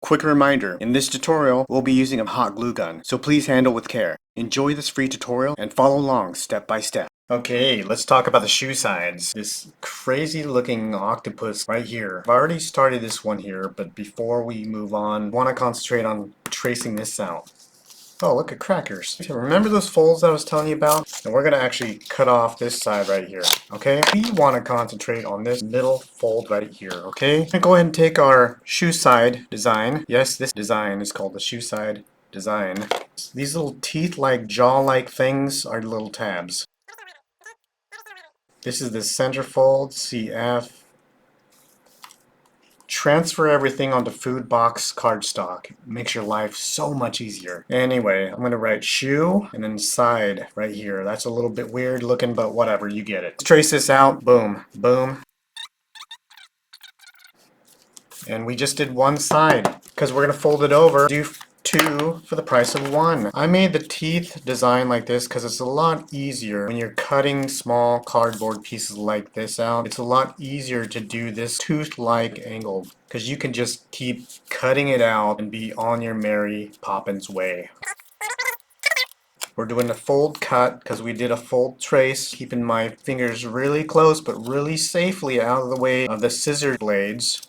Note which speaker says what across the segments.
Speaker 1: Quick reminder, in this tutorial, we'll be using a hot glue gun, so please handle with care. Enjoy this free tutorial and follow along step by step. Okay, let's talk about the shoe sides. This crazy looking octopus right here. I've already started this one here, but before we move on, I want to concentrate on tracing this out. Oh, look at crackers. Remember those folds I was telling you about? And we're going to actually cut off this side right here, okay? We want to concentrate on this middle fold right here, okay? I'm going to go ahead and take our shoe side design. Yes, this design is called the shoe side design. These little teeth-like, jaw-like things are little tabs. This is the center fold, CF. Transfer everything onto food box cardstock. Makes your life so much easier. Anyway, I'm going to write shoe and then side right here. That's a little bit weird looking, but whatever, you get it. Let's trace this out. Boom, boom. And we just did one side because we're going to fold it over. Do two for the price of one. I made the teeth design like this because it's a lot easier when you're cutting small cardboard pieces like this out. It's a lot easier to do this tooth-like angle because you can just keep cutting it out and be on your Mary Poppins way. We're doing a fold cut because we did a fold trace, keeping my fingers really close but really safely out of the way of the scissor blades.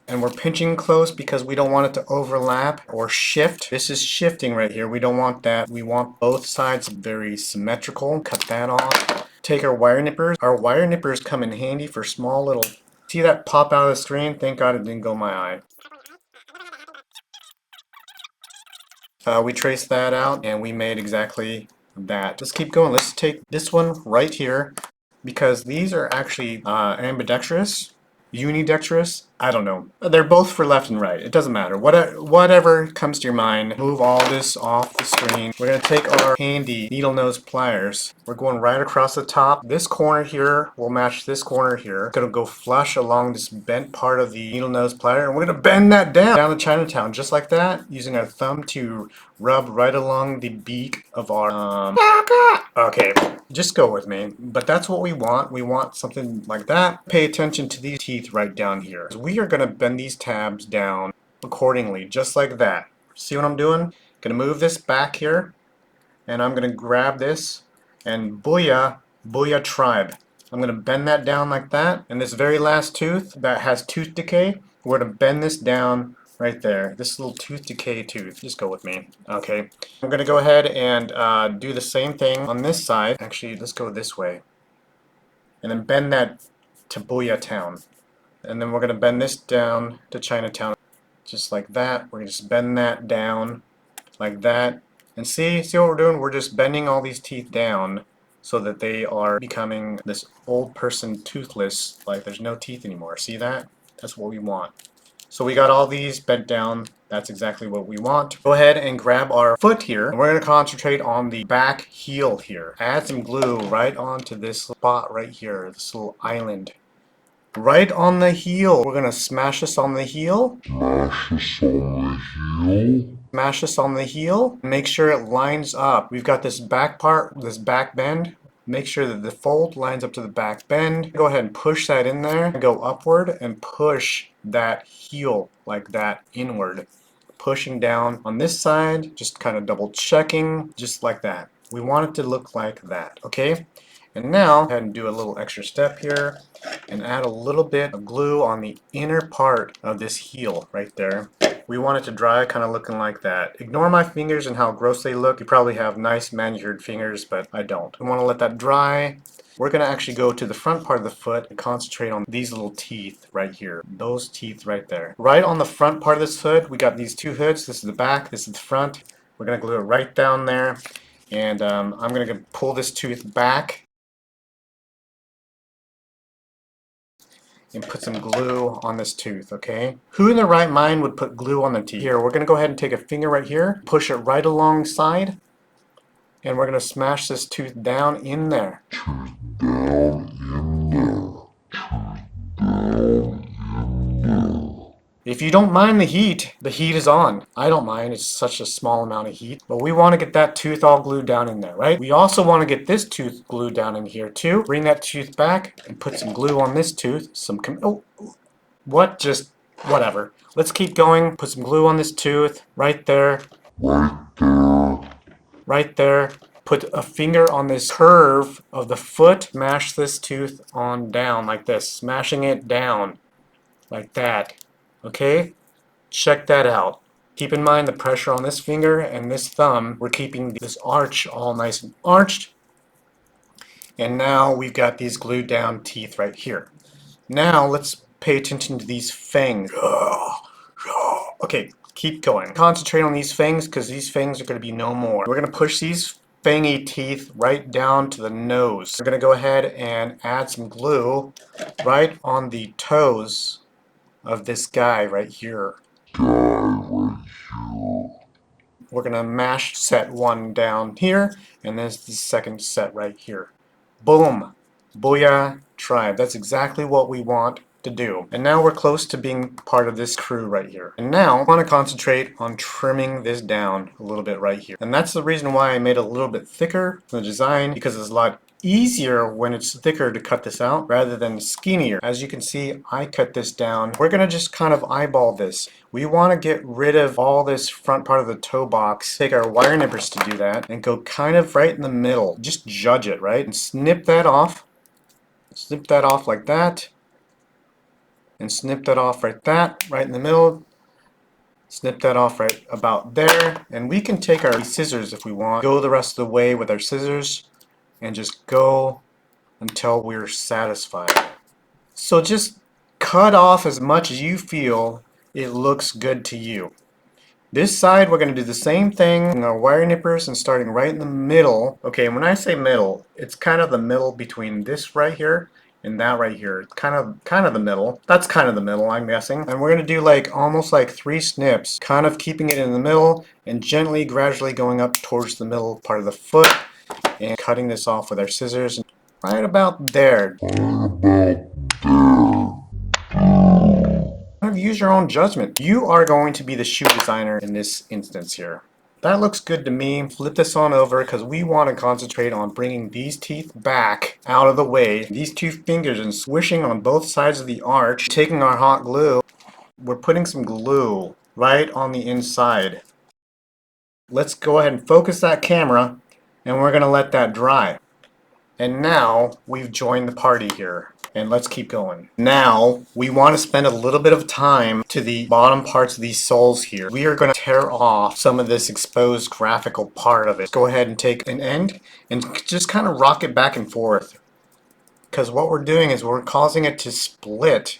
Speaker 1: And we're pinching close because we don't want it to overlap or shift. This is shifting right here. We don't want that. We want both sides very symmetrical. Cut that off. Take our wire nippers. Our wire nippers come in handy for small little... See that pop out of the screen? Thank God it didn't go in my eye. We traced that out and we made exactly that. Let's keep going. Let's take this one right here because these are actually ambidextrous. Unidextrous? I don't know. They're both for left and right. It doesn't matter. Whatever comes to your mind. Move all this off the screen. We're going to take our handy needle nose pliers. We're going right across the top. This corner here will match this corner here. It's going to go flush along this bent part of the needle nose plier. And we're going to bend that down to Chinatown just like that, using our thumb to rub right along the beak of our... Okay, just go with me. But that's what we want. We want something like that. Pay attention to these teeth right down here. We are going to bend these tabs down accordingly, just like that. See what I'm doing? Going to move this back here, and I'm going to grab this, and booyah, booyah tribe. I'm going to bend that down like that, and this very last tooth that has tooth decay, we're going to bend this down right there. This little tooth decay tooth. Just go with me. Okay. I'm going to go ahead and do the same thing on this side. Actually, let's go this way. And then bend that to Booyah Town. And then we're going to bend this down to Chinatown. Just like that. We're going to just bend that down like that. And see what we're doing? We're just bending all these teeth down so that they are becoming this old person toothless, like there's no teeth anymore. See that? That's what we want. So we got all these bent down. That's exactly what we want. Go ahead and grab our foot here. And we're going to concentrate on the back heel here. Add some glue right onto this spot right here, this little island. Right on the heel. We're going to smash this on the heel. Smash this on the heel. Make sure it lines up. We've got this back part, this back bend. Make sure that the fold lines up to the back bend. Go ahead and push that in there. Go upward and push that heel like that inward. Pushing down on this side, just kind of double checking, just like that. We want it to look like that, okay? And now, go ahead and do a little extra step here and add a little bit of glue on the inner part of this heel right there. We want it to dry kind of looking like that. Ignore my fingers and how gross they look. You probably have nice manicured fingers, but I don't. We want to let that dry. We're going to actually go to the front part of the foot and concentrate on these little teeth right here. Those teeth right there. Right on the front part of this foot, we got these two hoods. This is the back, this is the front. We're going to glue it right down there. And I'm going to pull this tooth back and put some glue on this tooth, okay? Who in their right mind would put glue on the teeth? Here, we're going to go ahead and take a finger right here, push it right alongside, and we're going to smash this tooth down in there. If you don't mind the heat is on. I don't mind, it's such a small amount of heat. But we want to get that tooth all glued down in there, right? We also want to get this tooth glued down in here too. Bring that tooth back and put some glue on this tooth. What just Whatever. Let's keep going. Put some glue on this tooth. Right there. Right there. Put a finger on this curve of the foot. Smash this tooth on down like this. Smashing it down like that. Okay? Check that out. Keep in mind the pressure on this finger and this thumb. We're keeping this arch all nice and arched. And now we've got these glued down teeth right here. Now let's pay attention to these fangs. Okay, keep going. Concentrate on these fangs because these fangs are going to be no more. We're going to push these fangy teeth right down to the nose. We're going to go ahead and add some glue right on the toes of this guy right here. We're going to mash set one down here, and there's the second set right here. Boom! Booyah tribe. That's exactly what we want to do. And now we're close to being part of this crew right here. And now I want to concentrate on trimming this down a little bit right here. And that's the reason why I made it a little bit thicker for the design, because it's a lot easier when it's thicker to cut this out rather than skinnier. As you can see, I cut this down. We're going to just kind of eyeball this. We want to get rid of all this front part of the toe box. Take our wire nippers to do that and go kind of right in the middle. Just judge it, right? And snip that off. Snip that off like that. And snip that off right in the middle. Snip that off right about there. And we can take our scissors if we want. Go the rest of the way with our scissors and just go until we're satisfied. So just cut off as much as you feel it looks good to you. This side we're going to do the same thing in our wire nippers and starting right in the middle. Okay, when I say middle, it's kind of the middle between this right here and that right here. It's kind of the middle. That's kind of the middle, I'm guessing. And we're going to do like almost like 3 snips, kind of keeping it in the middle and gently, gradually going up towards the middle part of the foot and cutting this off with our scissors right about there. Use your own judgment. You are going to be the shoe designer in this instance here. That looks good to me. Flip this on over because we want to concentrate on bringing these teeth back out of the way. These 2 fingers and swishing on both sides of the arch. Taking our hot glue. We're putting some glue right on the inside. Let's go ahead and focus that camera and we're going to let that dry. And now we've joined the party here. And let's keep going. Now, we want to spend a little bit of time to the bottom parts of these soles here. We are going to tear off some of this exposed graphical part of it. Go ahead and take an end and just kind of rock it back and forth. Because what we're doing is we're causing it to split.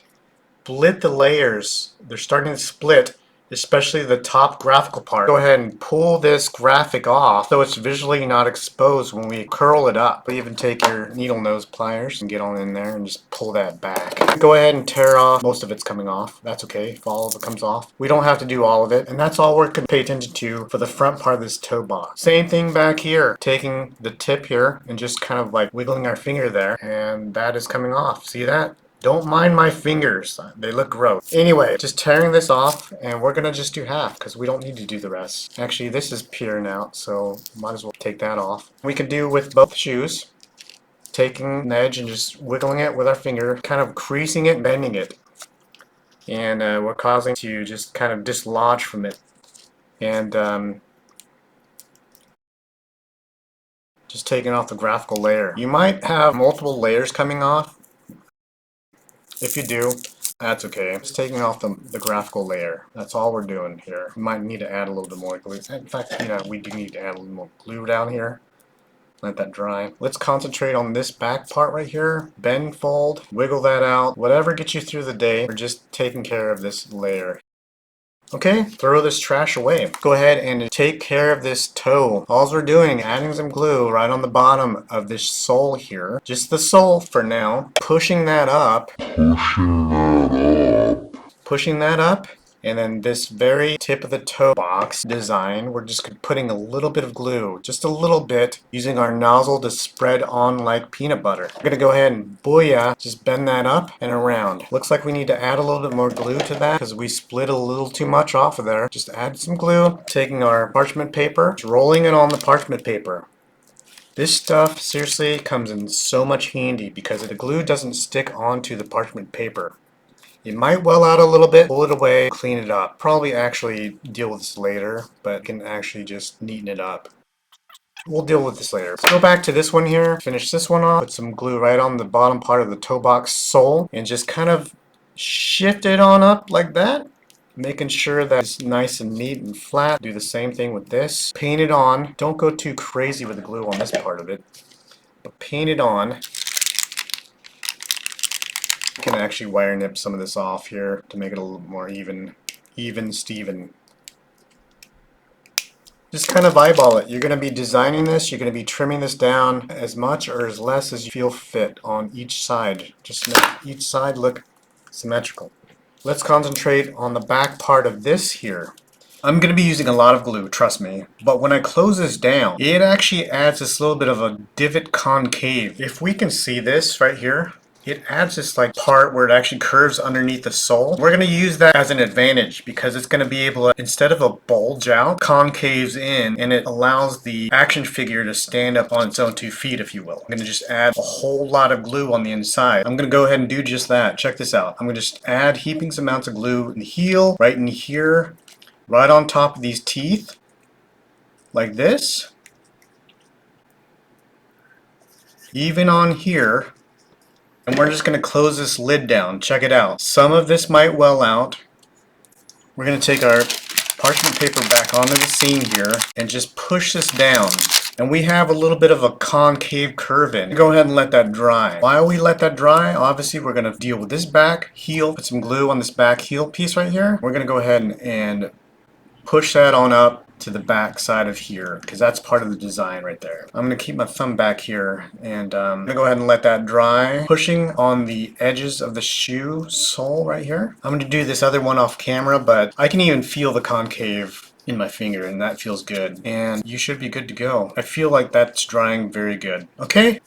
Speaker 1: Split the layers. They're starting to split, especially the top graphical part. Go ahead and pull this graphic off so it's visually not exposed when we curl it up. Even take your needle nose pliers and get on in there and just pull that back. Go ahead and tear off. Most of it's coming off. That's okay if all of it comes off. We don't have to do all of it. And that's all we're going to pay attention to for the front part of this toe box. Same thing back here. Taking the tip here and just kind of like wiggling our finger there. And that is coming off. See that? Don't mind my fingers. They look gross. Anyway, just tearing this off, and we're going to just do half because we don't need to do the rest. Actually, this is peering out, so might as well take that off. We can do with both shoes, taking an edge and just wiggling it with our finger, kind of creasing it, bending it. And we're causing it to just kind of dislodge from it. And just taking off the graphical layer. You might have multiple layers coming off. If you do, that's okay. Just taking off the graphical layer. That's all we're doing here. We might need to add a little bit more glue. In fact, we do need to add a little more glue down here. Let that dry. Let's concentrate on this back part right here. Bend, fold, wiggle that out. Whatever gets you through the day, we're just taking care of this layer. Okay, throw this trash away. Go ahead and take care of this toe. All we're doing, adding some glue right on the bottom of this sole here. Just the sole for now. Pushing that up. Pushing that up. And then this very tip of the toe box design, we're just putting a little bit of glue, just a little bit, using our nozzle to spread on like peanut butter. We're gonna go ahead and booyah, just bend that up and around. Looks like we need to add a little bit more glue to that because we split a little too much off of there. Just add some glue, taking our parchment paper, just rolling it on the parchment paper. This stuff seriously comes in so much handy because the glue doesn't stick onto the parchment paper. It might well out a little bit. Pull it away, clean it up. Probably actually deal with this later, but can actually just neaten it up. We'll deal with this later. Let's go back to this one here. Finish this one off. Put some glue right on the bottom part of the toe box sole and just kind of shift it on up like that. Making sure that it's nice and neat and flat. Do the same thing with this. Paint it on. Don't go too crazy with the glue on this part of it, but paint it on. You can actually wire nip some of this off here to make it a little more even Steven. Just kind of eyeball it. You're going to be designing this, you're going to be trimming this down as much or as less as you feel fit on each side. Just make each side look symmetrical. Let's concentrate on the back part of this here. I'm going to be using a lot of glue, trust me, but when I close this down, it actually adds this little bit of a divot concave. If we can see this right here, it adds this like part where it actually curves underneath the sole. We're going to use that as an advantage because it's going to be able to, instead of a bulge out, concaves in, and it allows the action figure to stand up on its own 2 feet, if you will. I'm going to just add a whole lot of glue on the inside. I'm going to go ahead and do just that. Check this out. I'm going to just add heaping amounts of glue in the heel, right in here, right on top of these teeth, like this. Even on here. And we're just going to close this lid down. Check it out. Some of this might well out. We're going to take our parchment paper back onto the seam here and just push this down. And we have a little bit of a concave curve in. Go ahead and let that dry. While we let that dry, obviously we're going to deal with this back heel. Put some glue on this back heel piece right here. We're going to go ahead and push that on up to the back side of here because that's part of the design right there. I'm going to keep my thumb back here and I'm going to go ahead and let that dry. Pushing on the edges of the shoe sole right here. I'm going to do this other one off camera, but I can even feel the concave in my finger and that feels good. And you should be good to go. I feel like that's drying very good. Okay?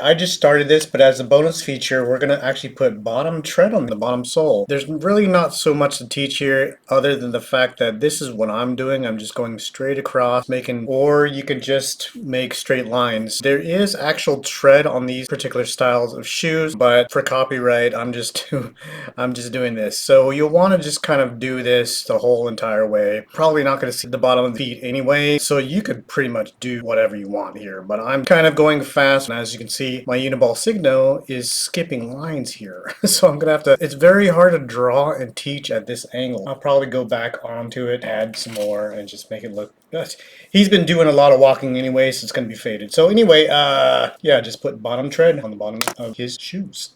Speaker 1: I just started this, but as a bonus feature, we're going to actually put bottom tread on the bottom sole. There's really not so much to teach here other than the fact that this is what I'm doing. I'm just going straight across, or you could just make straight lines. There is actual tread on these particular styles of shoes, but for copyright, I'm just doing this. So you'll want to just kind of do this the whole entire way. Probably not going to see the bottom of the feet anyway, so you could pretty much do whatever you want here, but I'm kind of going fast, and as you can see, my uniball signo is skipping lines here. So I'm gonna have to, it's very hard to draw and teach at this angle. I'll probably go back onto it, add some more, and just make it look, he's been doing a lot of walking anyway, so it's gonna be faded. So anyway, yeah, just put bottom tread on the bottom of his shoes.